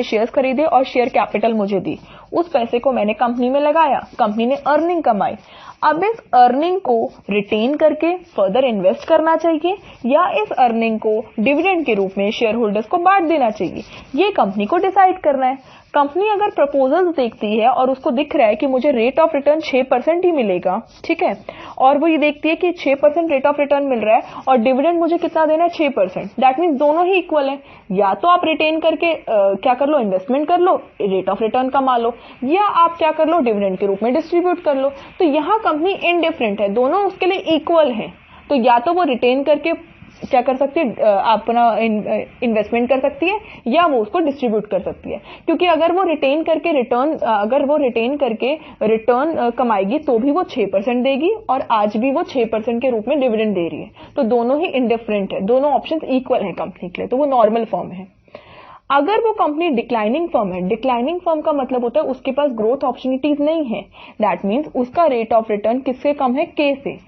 शेयर्स खरीदे और शेयर कैपिटल मुझे दी। उस पैसे को मैंने कंपनी में लगाया, कंपनी ने अर्निंग कमाई। अब इस अर्निंग को रिटेन करके फर्दर इन्वेस्ट करना चाहिए या इस अर्निंग को डिविडेंड के रूप में शेयर होल्डर्स को बांट देना चाहिए, ये कंपनी को डिसाइड करना है। कंपनी अगर प्रपोजल्स देखती है और उसको दिख रहा है कि मुझे रेट ऑफ रिटर्न 6% ही मिलेगा, ठीक है, और वो ये देखती है कि 6% रेट ऑफ रिटर्न मिल रहा है और डिविडेंड मुझे कितना देना है? 6%। दैट मीन्स दोनों ही इक्वल है। या तो आप रिटेन करके क्या कर लो? इन्वेस्टमेंट कर लो, रेट ऑफ रिटर्न कमा लो, या आप क्या कर लो? डिविडेंड के रूप में डिस्ट्रीब्यूट कर लो। तो यहाँ कंपनी इनडिफरेंट है, दोनों उसके लिए इक्वल है। तो या तो वो रिटेन करके क्या कर सकती है? अपना इन्वेस्टमेंट कर सकती है या वो उसको डिस्ट्रीब्यूट कर सकती है। क्योंकि अगर वो रिटेन करके रिटर्न कमाएगी तो भी वो 6% देगी और आज भी वो 6% के रूप में डिविडेंड दे रही है। तो दोनों ही इंडिफरेंट है, दोनों ऑप्शंस इक्वल है कंपनी के लिए, तो वो नॉर्मल फॉर्म है। अगर वो कंपनी डिक्लाइनिंग फर्म है, डिक्लाइनिंग फर्म का मतलब होता है उसके पास ग्रोथ अपॉर्चुनिटीज नहीं है। दैट मीन्स उसका रेट ऑफ रिटर्न किससे कम है? के से।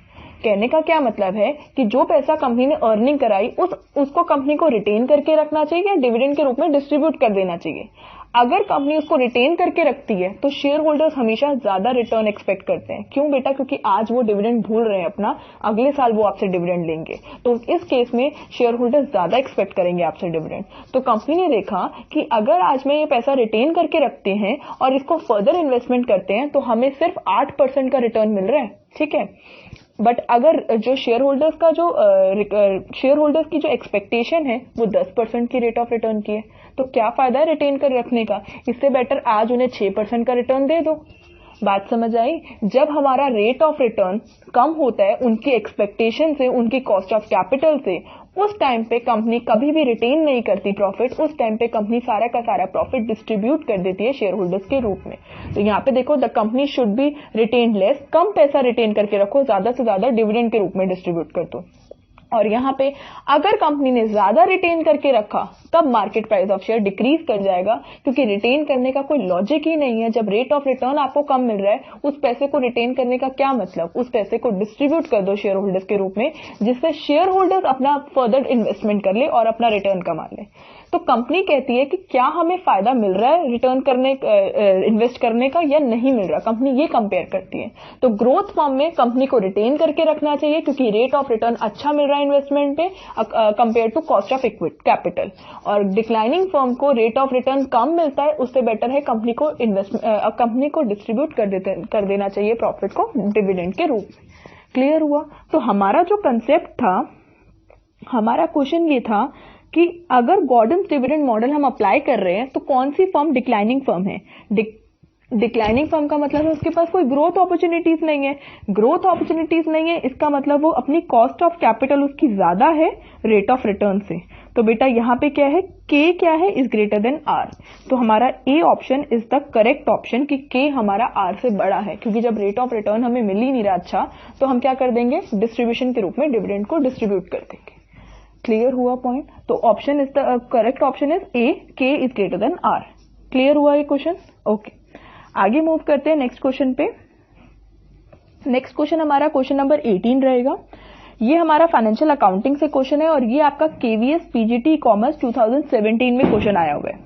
कहने का क्या मतलब है कि जो पैसा कंपनी ने अर्निंग कराई उसको कंपनी को रिटेन करके रखना चाहिए या डिविडेंड के रूप में डिस्ट्रीब्यूट कर देना चाहिए। अगर कंपनी उसको रिटेन करके रखती है तो शेयर होल्डर्स हमेशा ज्यादा रिटर्न एक्सपेक्ट करते हैं। क्यों बेटा? क्योंकि आज वो डिविडेंड भूल रहे हैं अपना, अगले साल वो आपसे डिविडेंड लेंगे, तो इस केस में शेयर होल्डर्स ज्यादा एक्सपेक्ट करेंगे आपसे डिविडेंड। तो कंपनी ने देखा कि अगर आज में ये पैसा रिटेन करके रखते हैं और इसको फर्दर इन्वेस्टमेंट करते हैं तो हमें सिर्फ 8% का रिटर्न मिल रहा है, ठीक है। बट अगर जो शेयर होल्डर्स की जो एक्सपेक्टेशन है वो 10% की रेट ऑफ रिटर्न की है, तो क्या फायदा है रिटेन कर रखने का? इससे बेटर आज उन्हें 6% का रिटर्न दे दो। बात समझ आई? जब हमारा रेट ऑफ रिटर्न कम होता है उनकी एक्सपेक्टेशन से, उनकी कॉस्ट ऑफ कैपिटल से, उस टाइम पे कंपनी कभी भी रिटेन नहीं करती प्रॉफिट। उस टाइम पे कंपनी सारा का सारा प्रॉफिट डिस्ट्रीब्यूट कर देती है शेयर होल्डर्स के रूप में। तो यहाँ पे देखो, the company should be retain less, कम पैसा रिटेन करके रखो, ज्यादा से ज्यादा डिविडेंड के रूप में डिस्ट्रीब्यूट कर दो। और यहाँ पे अगर कंपनी ने ज्यादा रिटेन करके रखा तब market price of share decrease कर जाएगा, क्योंकि रिटेन करने का कोई लॉजिक ही नहीं है। जब रेट ऑफ रिटर्न आपको कम मिल रहा है, उस पैसे को रिटेन करने का क्या मतलब? उस पैसे को डिस्ट्रीब्यूट कर दो शेयर होल्डर्स के रूप में, जिससे शेयर होल्डर्स अपना फर्दर इन्वेस्टमेंट कर ले और अपना रिटर्न कमा ले। तो कंपनी कहती है कि क्या हमें फायदा मिल रहा है रिटर्न करने इन्वेस्ट करने का या नहीं मिल रहा, कंपनी ये कंपेयर करती है। तो ग्रोथ फॉर्म में कंपनी को रिटेन करके रखना चाहिए क्योंकि रेट ऑफ रिटर्न अच्छा मिल रहा है इन्वेस्टमेंट पे compare to cost of capital. और डिक्लाइनिंग फर्म को रेट ऑफ रिटर्न कम मिलता है, उससे बेटर है कंपनी को डिस्ट्रीब्यूट कर देना चाहिए प्रॉफिट को डिविडेंड के रूप में। क्लियर हुआ? तो हमारा जो कंसेप्ट था, हमारा क्वेश्चन ये था कि अगर गॉर्डन्स डिविडेंड मॉडल हम अप्लाई कर रहे हैं तो कौन सी फर्म डिक्लाइनिंग फर्म है? डिक्लाइनिंग फर्म का मतलब है उसके पास कोई ग्रोथ अपॉर्चुनिटीज नहीं है। ग्रोथ अपॉर्चुनिटीज नहीं है इसका मतलब वो अपनी कॉस्ट ऑफ कैपिटल उसकी ज्यादा है रेट ऑफ रिटर्न से। तो बेटा यहाँ पे क्या है? के क्या है? Is greater than R. तो हमारा A option is the correct option कि के हमारा आर से बड़ा है, क्योंकि जब रेट ऑफ रिटर्न हमें मिल ही नहीं रहा अच्छा, तो हम क्या कर देंगे? डिस्ट्रीब्यूशन के रूप में डिविडेंड को डिस्ट्रीब्यूट कर देंगे। क्लियर हुआ पॉइंट? तो option is the correct option is A, K is greater than R. Clear हुआ ये क्वेश्चन? ओके, आगे मूव करते हैं नेक्स्ट क्वेश्चन पे। नेक्स्ट क्वेश्चन हमारा क्वेश्चन नंबर 18 रहेगा। ये हमारा फाइनेंशियल अकाउंटिंग से क्वेश्चन है और ये आपका केवीएस पीजीटी कॉमर्स 2017 में क्वेश्चन आया हुआ है।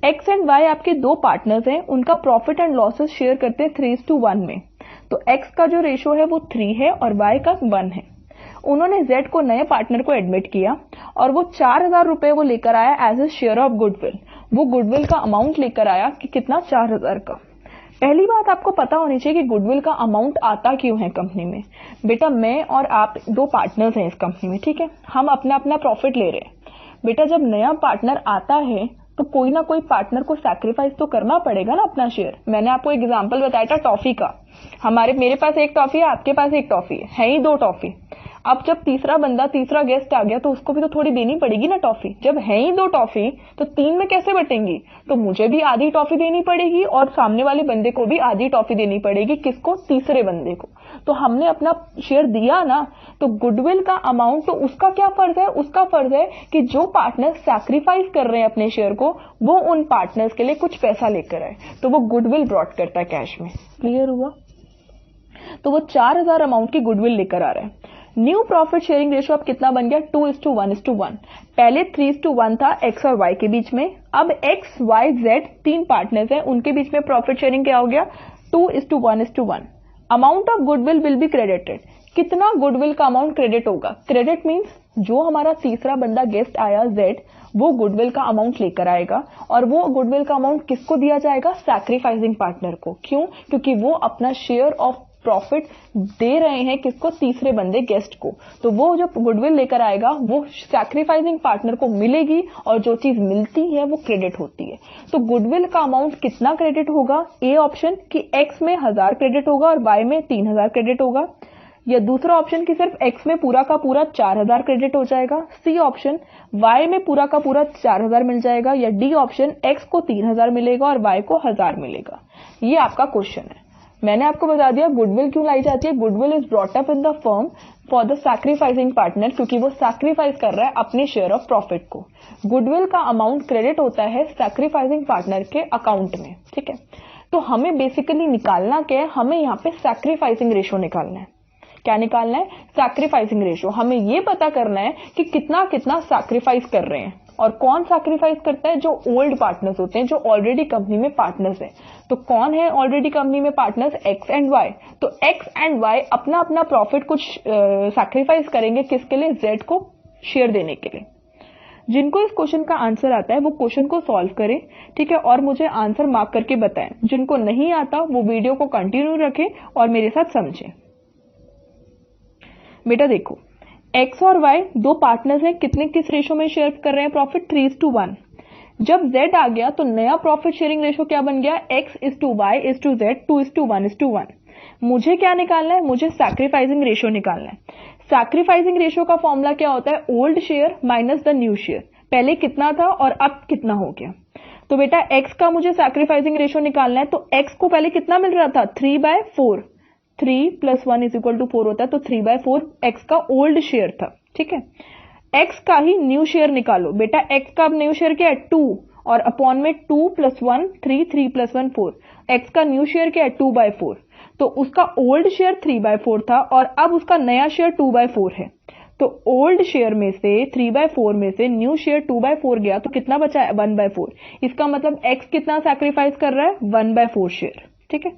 एक्स एंड वाई आपके दो पार्टनर्स हैं, उनका प्रॉफिट एंड लॉसेस शेयर करते हैं 3:1 में। तो एक्स का जो रेशियो है वो 3 है और वाई का 1 है। उन्होंने जेड को नए पार्टनर को एडमिट किया और वो 4,000 रुपए वो लेकर आया as a share of goodwill. वो गुडविल का अमाउंट लेकर आया कि कितना? 4,000 का। पहली बात आपको पता होनी चाहिए कि गुडविल का अमाउंट आता क्यों है कंपनी में। बेटा मैं और आप दो पार्टनर्स हैं इस कंपनी में, ठीक है, हम अपना अपना प्रॉफिट ले रहे हैं। बेटा जब नया पार्टनर आता है तो कोई ना कोई पार्टनर को सैक्रिफाइस तो करना पड़ेगा ना अपना शेयर। मैंने आपको एग्जांपल बताया था टॉफी का। मेरे पास एक टॉफी है, आपके पास एक टॉफी है ही 2 टॉफी। अब जब तीसरा गेस्ट आ गया तो उसको भी तो थोड़ी देनी पड़ेगी ना टॉफी। जब है ही 2 टॉफी तो 3 में कैसे बटेंगी, तो मुझे भी आधी टॉफी देनी पड़ेगी और सामने वाले बंदे को भी आधी टॉफी देनी पड़ेगी। किसको? तीसरे बंदे को। तो हमने अपना शेयर दिया ना, तो गुडविल का अमाउंट, तो उसका क्या फर्ज है? उसका फर्ज है कि जो पार्टनर सैक्रिफाइस कर रहे हैं अपने शेयर को, वो उन पार्टनर्स के लिए कुछ पैसा लेकर आए, तो वो गुडविल ब्रॉट करता है कैश में। क्लियर हुआ? तो वो 4000 अमाउंट की गुडविल लेकर आ रहा है। न्यू प्रॉफिट शेयरिंग रेशियो अब कितना बन गया? 2:1:1। पहले 3:1 था एक्स और वाई के बीच में। अब एक्स, वाई, जेड 3 पार्टनर्स हैं, उनके बीच में प्रॉफिट शेयरिंग क्या हो गया? 2:1:1। Amount of goodwill will be credited. कितना गुडविल का अमाउंट क्रेडिट होगा? क्रेडिट मीन्स जो हमारा तीसरा बंदा गेस्ट आया जेड, वो गुडविल का अमाउंट लेकर आएगा, और वो गुडविल का अमाउंट किसको दिया जाएगा? सैक्रिफाइसिंग पार्टनर को। क्यों? क्योंकि वो अपना शेयर ऑफ प्रॉफिट दे रहे हैं किसको? तीसरे बंदे गेस्ट को। तो वो जो गुडविल लेकर आएगा वो सैक्रिफाइसिंग पार्टनर को मिलेगी, और जो चीज मिलती है वो क्रेडिट होती है। तो गुडविल का अमाउंट कितना क्रेडिट होगा? ए ऑप्शन कि एक्स में 1000 क्रेडिट होगा और वाई में 3000 क्रेडिट होगा, या दूसरा ऑप्शन कि सिर्फ एक्स में पूरा का पूरा 4000 क्रेडिट हो जाएगा, सी ऑप्शन वाई में पूरा का पूरा 4000 मिल जाएगा, या डी ऑप्शन एक्स को 3000 मिलेगा और वाई को 1000 मिलेगा। ये आपका क्वेश्चन है। मैंने आपको बता दिया गुडविल क्यों लाई जाती है। Goodwill is brought up in the firm for the sacrificing partner, क्योंकि वो सैक्रिफाइस कर रहा है अपने शेयर ऑफ प्रॉफिट को। गुडविल का अमाउंट क्रेडिट होता है सैक्रिफाइसिंग पार्टनर के अकाउंट में। ठीक है, तो हमें बेसिकली निकालना क्या है? हमें यहाँ पे सैक्रिफाइसिंग रेशियो निकालना है। क्या निकालना है? Sacrificing ratio. हमें ये पता करना है कि कितना कितना सैक्रिफाइस कर रहे हैं, और कौन सैक्रिफाइस करता है? जो ओल्ड पार्टनर्स होते हैं, जो ऑलरेडी कंपनी में पार्टनर्स हैं। तो कौन है ऑलरेडी कंपनी में पार्टनर्स? X and Y. तो एक्स एंड वाई अपना अपना प्रॉफिट कुछ सैक्रिफाइस करेंगे किसके लिए? जेड को शेयर देने के लिए। जिनको इस क्वेश्चन का आंसर आता है वो क्वेश्चन को सॉल्व करें, ठीक है, और मुझे आंसर मार्क करके बताएं। जिनको नहीं आता वो वीडियो को कंटिन्यू रखें और मेरे साथ समझें। बेटा देखो, एक्स और वाई 2 पार्टनर्स हैं, कितने किस रेशो में शेयर कर रहे हैं प्रॉफिट? 3:1। जब जेड आ गया तो नया प्रॉफिट शेयरिंग रेशो क्या बन गया? x:y:z 2:1:1। मुझे क्या निकालना है? मुझे सैक्रिफाइसिंग रेशो निकालना है। सैक्रिफाइसिंग रेशो का फॉर्मूला क्या होता है? Old share minus the new share. पहले कितना था और अब कितना हो गया? तो बेटा x का मुझे सैक्रिफाइसिंग रेशो निकालना है, तो x को पहले कितना मिल रहा था? 3/4। 3 + 1 = 4 होता है, तो 3/4 x का ओल्ड शेयर था। ठीक है, x का ही न्यू शेयर निकालो। बेटा x का अब न्यू शेयर क्या है? 2, और अपॉन में 2 + 1 3, 3 + 1 4। x का न्यू शेयर क्या है? 2/4। तो उसका ओल्ड शेयर 3/4 था और अब उसका नया शेयर 2/4 है। तो ओल्ड शेयर में से 3/4 में से न्यू शेयर 2/4 गया, तो कितना बचा है? 1/4। इसका मतलब x कितना सैक्रिफाइस कर रहा है? 1/4 शेयर। ठीक है,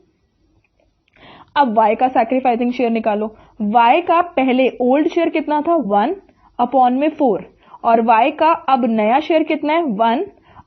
अब y का सैक्रिफाइसिंग शेयर निकालो। y का पहले ओल्ड शेयर कितना था? 1/4, और y का अब नया शेयर कितना है?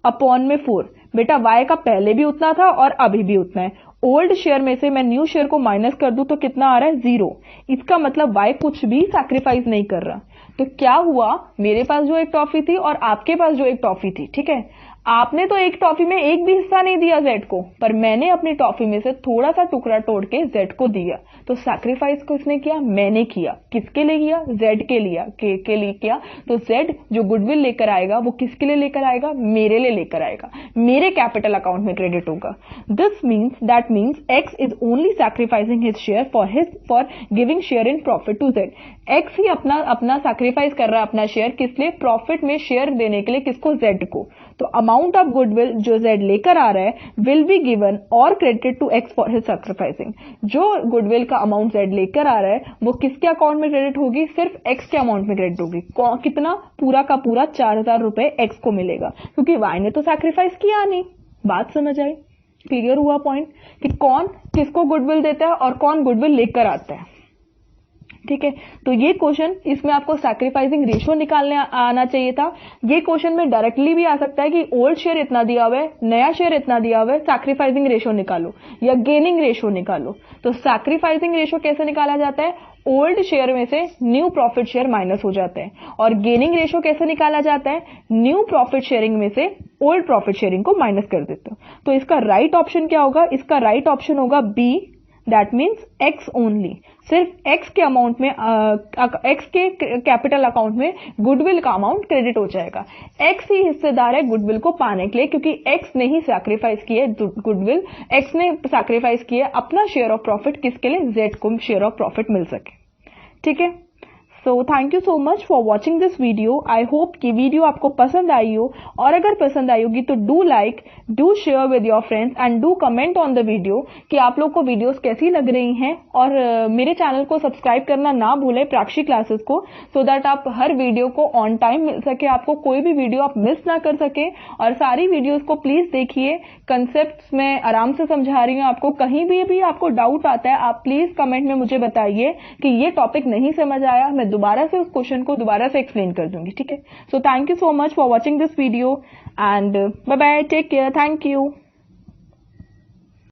1/4। बेटा y का पहले भी उतना था और अभी भी उतना है। ओल्ड शेयर में से मैं न्यू शेयर को माइनस कर दूं तो कितना आ रहा है? 0। इसका मतलब y कुछ भी सैक्रिफाइस नहीं कर रहा। तो क्या हुआ? मेरे पास जो एक टॉफी थी और आपके पास जो एक टॉफी थी, ठीक है, आपने तो एक टॉफी में एक भी हिस्सा नहीं दिया जेड को, पर मैंने अपनी टॉफी में से थोड़ा सा टुकड़ा तोड़ के जेड को दिया। तो सैक्रिफाइस किसने किया? मैंने किया। किसके लिए किया? जेड के लिए किया। तो जेड जो गुडविल लेकर आएगा वो किसके लिए लेकर आएगा? मेरे लिए लेकर आएगा, मेरे कैपिटल अकाउंट में क्रेडिट होगा। That means X is only sacrificing his share for giving share in profit to Z. X ही अपना सैक्रिफाइस कर रहा है अपना शेयर, किस लिए? प्रॉफिट में शेयर देने के लिए। किसको? जेड को। तो अमाउंट ऑफ गुडविल जो जेड लेकर आ रहा है विल बी गिवन और credited to X for his sacrificing. जो गुडविल का अमाउंट जेड लेकर आ रहा है वो किसके अकाउंट में क्रेडिट होगी? सिर्फ एक्स के अमाउंट में क्रेडिट होगी। कितना? पूरा का पूरा 4000 रुपए एक्स को मिलेगा, क्योंकि वाई ने तो सैक्रिफाइस किया नहीं। बात समझ आई? क्लियर हुआ पॉइंट कि कौन किसको गुडविल देता है और कौन गुडविल लेकर आता है। ठीक है, तो ये क्वेश्चन, इसमें आपको सैक्रिफाइसिंग रेशियो निकालने आना चाहिए था। ये क्वेश्चन में डायरेक्टली भी आ सकता है कि ओल्ड शेयर इतना दिया हुआ है, नया शेयर इतना दिया हुआ है, सैक्रिफाइसिंग रेशियो निकालो या गेनिंग रेशियो निकालो। तो सैक्रिफाइसिंग रेशियो कैसे निकाला जाता है? ओल्ड शेयर में से न्यू प्रॉफिट शेयर माइनस हो जाते हैं। और गेनिंग रेशियो कैसे निकाला जाता है? न्यू प्रॉफिट शेयरिंग में से ओल्ड प्रॉफिट शेयरिंग को माइनस कर देते हो। तो इसका राइट ऑप्शन क्या होगा? इसका राइट ऑप्शन होगा B, that means X only, सिर्फ एक्स के अमाउंट में एक्स के कैपिटल अकाउंट में गुडविल का अमाउंट क्रेडिट हो जाएगा। एक्स ही हिस्सेदार है गुडविल को पाने के लिए, क्योंकि एक्स ने ही सैक्रिफाइस की है गुडविल, एक्स ने सैक्रिफाइस किया अपना शेयर ऑफ प्रॉफिट, किसके लिए, जेड को शेयर ऑफ प्रॉफिट मिल सके। ठीक है, so thank you so much for watching this video. I hope कि वीडियो आपको पसंद आई हो, और अगर पसंद आई होगी तो do like, do share with your friends and do comment on the video कि आप लोग को वीडियोस कैसी लग रही हैं। और मेरे चैनल को सब्सक्राइब करना ना भूलें, प्राक्षी क्लासेस को, सो दैट आप हर वीडियो को ऑन टाइम मिल सके, आपको कोई भी वीडियो आप मिस ना कर सके। और सारी वीडियोस को प्लीज देखिए, कंसेप्ट में आराम से समझा रही हूँ आपको। कहीं भी आपको डाउट आता है, आप प्लीज कमेंट में मुझे बताइए कि ये टॉपिक नहीं समझ आया, मैं दोबारा से उस क्वेश्चन को दोबारा से एक्सप्लेन कर दूंगी। ठीक है, so thank you so much for watching this video and bye bye, take care, thank you.